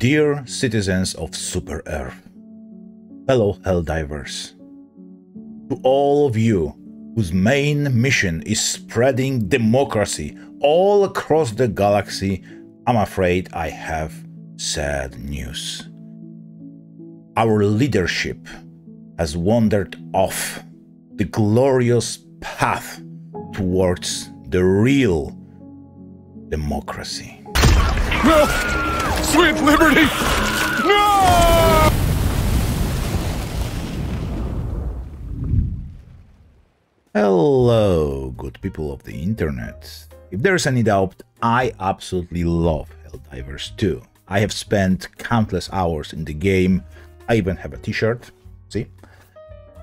Dear citizens of Super Earth, fellow Helldivers, to all of you whose main mission is spreading democracy all across the galaxy, I'm afraid I have sad news. Our leadership has wandered off the glorious path towards the real democracy. No! Sweet liberty! No! Hello, good people of the internet. If there's any doubt, I absolutely love Helldivers 2. I have spent countless hours in the game. I even have a t-shirt, see?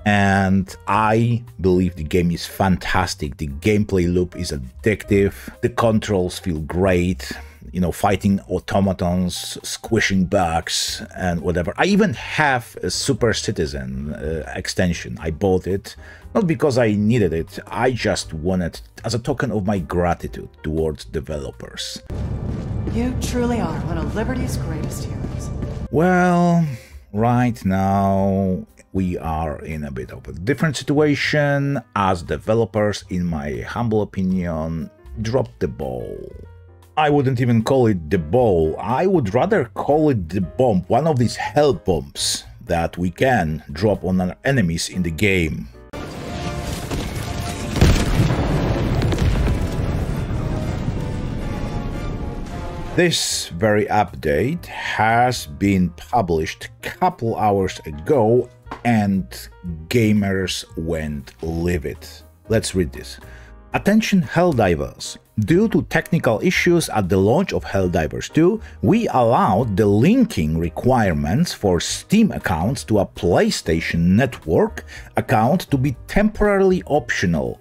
And I believe the game is fantastic. The gameplay loop is addictive. The controls feel great. You know, fighting automatons, squishing bugs, and whatever. I even have a Super Citizen extension. I bought it, not because I needed it, I just wanted it as a token of my gratitude towards developers. You truly are one of Liberty's greatest heroes. Well, right now we are in a bit of a different situation, as developers, in my humble opinion, dropped the ball. I wouldn't even call it the ball, I would rather call it the bomb, one of these hell bombs that we can drop on our enemies in the game. This very update has been published a couple hours ago and gamers went livid. Let's read this. Attention Helldivers. Due to technical issues at the launch of Helldivers 2, we allowed the linking requirements for Steam accounts to a PlayStation Network account to be temporarily optional.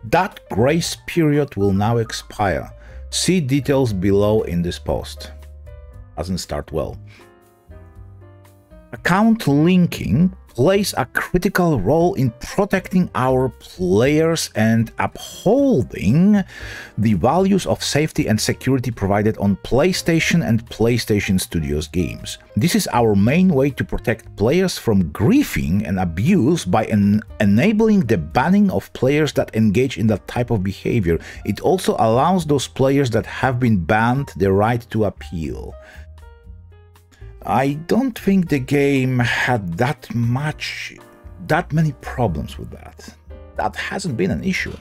That grace period will now expire. See details below in this post. Doesn't start well. Account linking plays a critical role in protecting our players and upholding the values of safety and security provided on PlayStation and PlayStation Studios games. This is our main way to protect players from griefing and abuse by enabling the banning of players that engage in that type of behavior. It also allows those players that have been banned the right to appeal. I don't think the game had that many problems with that. That hasn't been an issue.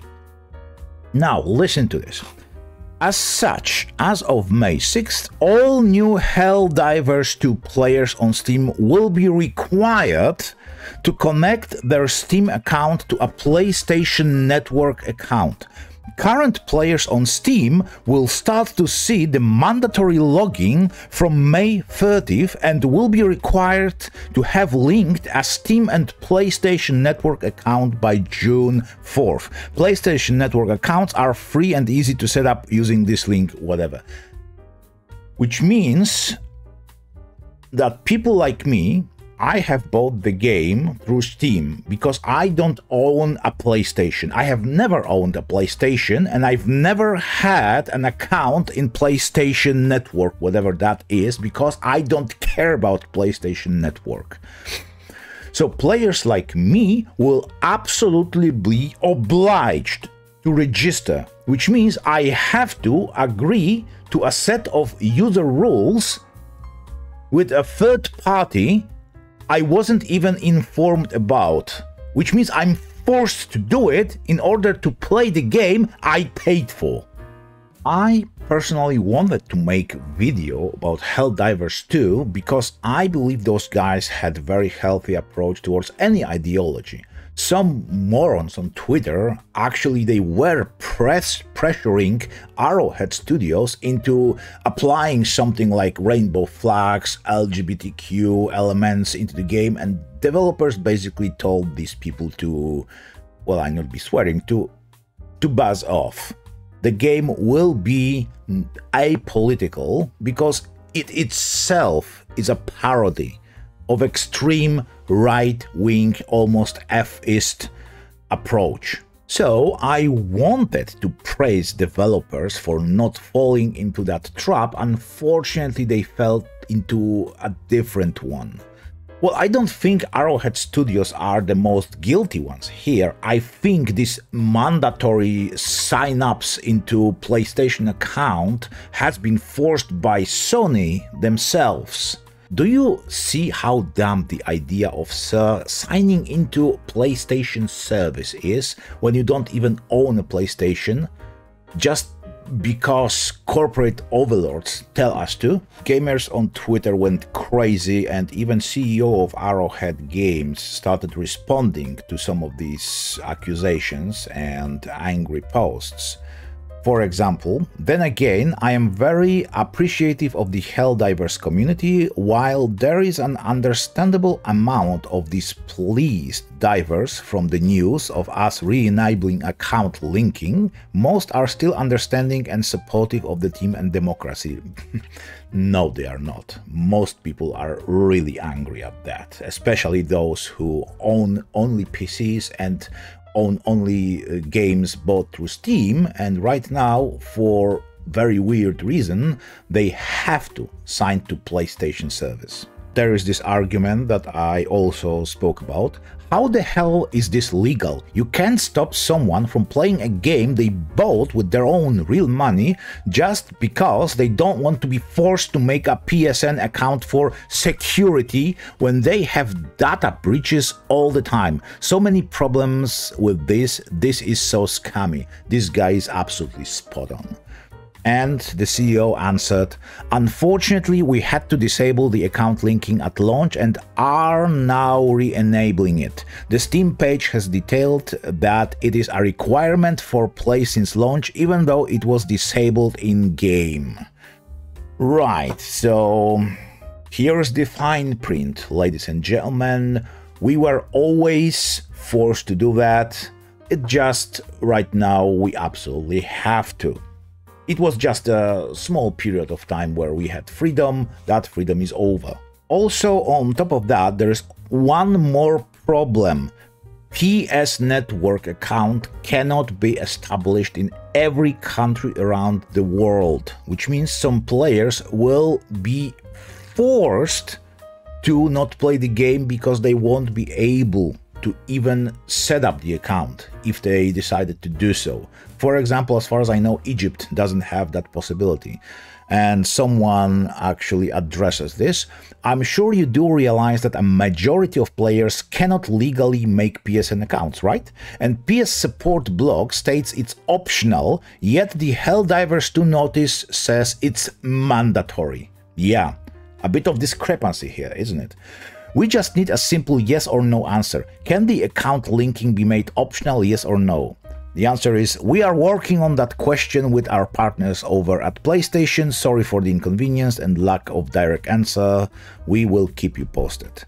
Now, listen to this. As such, as of May 6th, all new Helldivers 2 players on Steam will be required to connect their Steam account to a PlayStation Network account. Current players on Steam will start to see the mandatory logging from May 30th and will be required to have linked a Steam and PlayStation Network account by June 4th. PlayStation Network accounts are free and easy to set up using this link, whatever. Which means that people like me, I have bought the game through Steam because I don't own a PlayStation. I have never owned a PlayStation and I've never had an account in PlayStation Network, whatever that is, because I don't care about PlayStation Network. So players like me will absolutely be obliged to register, which means I have to agree to a set of user rules with a third party I wasn't even informed about, which means I'm forced to do it in order to play the game I paid for. I personally wanted to make a video about Helldivers 2 because I believe those guys had a very healthy approach towards any ideology. Some morons on Twitter, actually they were pressuring Arrowhead Studios into applying something like rainbow flags, LGBTQ elements into the game, and developers basically told these people to, well, I not be swearing, to buzz off. The game will be apolitical because it itself is a parody of extreme right-wing, almost F-ist approach. So I wanted to praise developers for not falling into that trap. Unfortunately, they fell into a different one. Well, I don't think Arrowhead Studios are the most guilty ones here. I think this mandatory sign-ups into PlayStation account has been forced by Sony themselves. Do you see how dumb the idea of signing into PlayStation service is when you don't even own a PlayStation? Just because corporate overlords tell us to? Gamers on Twitter went crazy, and even CEO of Arrowhead Games started responding to some of these accusations and angry posts. For example, then again, I am very appreciative of the Helldivers community. While there is an understandable amount of displeased divers from the news of us re-enabling account linking, most are still understanding and supportive of the team and democracy. No, they are not. Most people are really angry at that, especially those who own only PCs and own only games bought through Steam, and right now, for very weird reason, they have to sign to PlayStation service. There is this argument that I also spoke about. How the hell is this legal? You can't stop someone from playing a game they bought with their own real money just because they don't want to be forced to make a PSN account for security when they have data breaches all the time. So many problems with this. This is so scummy. This guy is absolutely spot on. And the CEO answered, "Unfortunately, we had to disable the account linking at launch and are now re-enabling it. The Steam page has detailed that it is a requirement for play since launch, even though it was disabled in-game." Right, so here's the fine print, ladies and gentlemen. We were always forced to do that. It just, right now, we absolutely have to. It was just a small period of time where we had freedom. That freedom is over. Also, on top of that, there is one more problem. PS Network account cannot be established in every country around the world, which means some players will be forced to not play the game because they won't be able to even set up the account if they decided to do so. For example, as far as I know, Egypt doesn't have that possibility, and someone actually addresses this. I'm sure you do realize that a majority of players cannot legally make PSN accounts, right? And PS support blog states it's optional, yet the Helldivers II notice says it's mandatory. Yeah, a bit of discrepancy here, isn't it? We just need a simple yes or no answer. Can the account linking be made optional, yes or no? The answer is, we are working on that question with our partners over at PlayStation. Sorry for the inconvenience and lack of direct answer. We will keep you posted.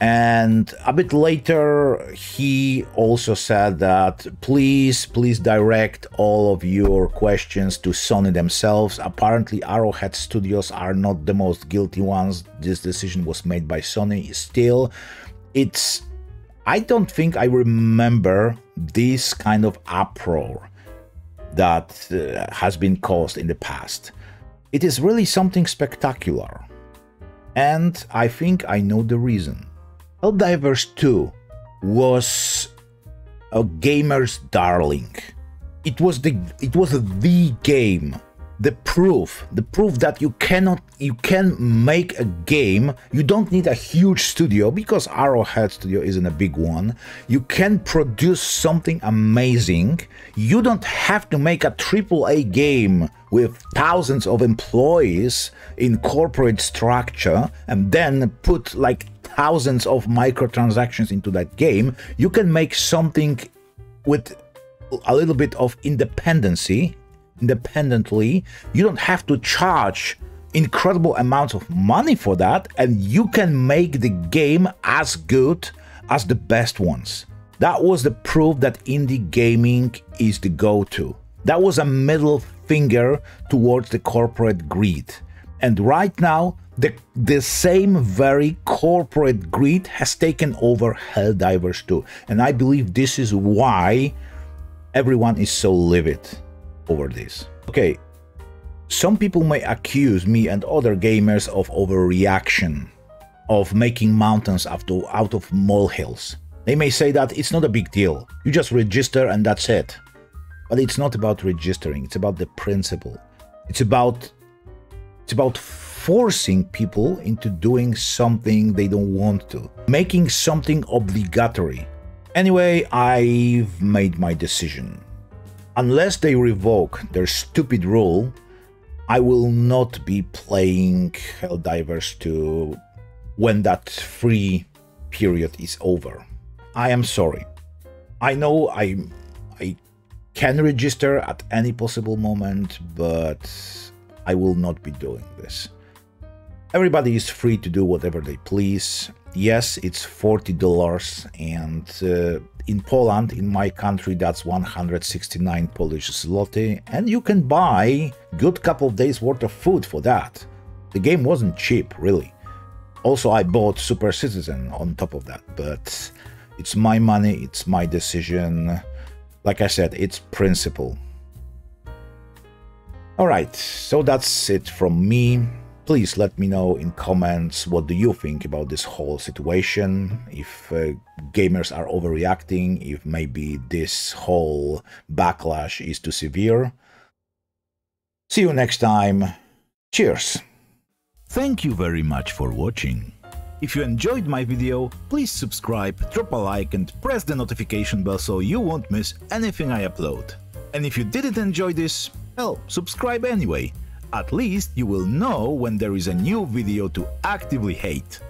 And a bit later, he also said that please direct all of your questions to Sony themselves. Apparently, Arrowhead Studios are not the most guilty ones. This decision was made by Sony. Still, I don't think I remember this kind of uproar that has been caused in the past. It is really something spectacular. And I think I know the reason. Helldivers II was a gamer's darling. It was the game, the proof that you can make a game. You don't need a huge studio because Arrowhead Studio isn't a big one. You can produce something amazing. You don't have to make a AAA game with thousands of employees in corporate structure and then put like thousands of microtransactions into that game. You can make something with a little bit of independently. You don't have to charge incredible amounts of money for that, and you can make the game as good as the best ones. That was the proof that indie gaming is the go-to. That was a middle finger towards the corporate greed. And right now, the same very corporate greed has taken over Helldivers 2. And I believe this is why everyone is so livid over this. Okay, some people may accuse me and other gamers of overreaction, of making mountains out of molehills. They may say that it's not a big deal, you just register and that's it. But it's not about registering, it's about the principle. It's about forcing people into doing something they don't want to, making something obligatory. Anyway, I've made my decision. Unless they revoke their stupid rule, I will not be playing Helldivers II when that free period is over. I am sorry. I know I can register at any possible moment, but I will not be doing this. Everybody is free to do whatever they please. Yes, it's $40, and in Poland, in my country, that's 169 Polish zloty, and you can buy a good couple of days worth of food for that. The game wasn't cheap, really. Also, I bought Super Citizen on top of that, but it's my money, it's my decision. Like I said, it's principle. Alright, so that's it from me. Please let me know in comments what do you think about this whole situation, if gamers are overreacting, if maybe this whole backlash is too severe. See you next time. Cheers! Thank you very much for watching. If you enjoyed my video, please subscribe, drop a like and press the notification bell so you won't miss anything I upload. And if you didn't enjoy this, well, subscribe anyway. At least you will know when there is a new video to actively hate.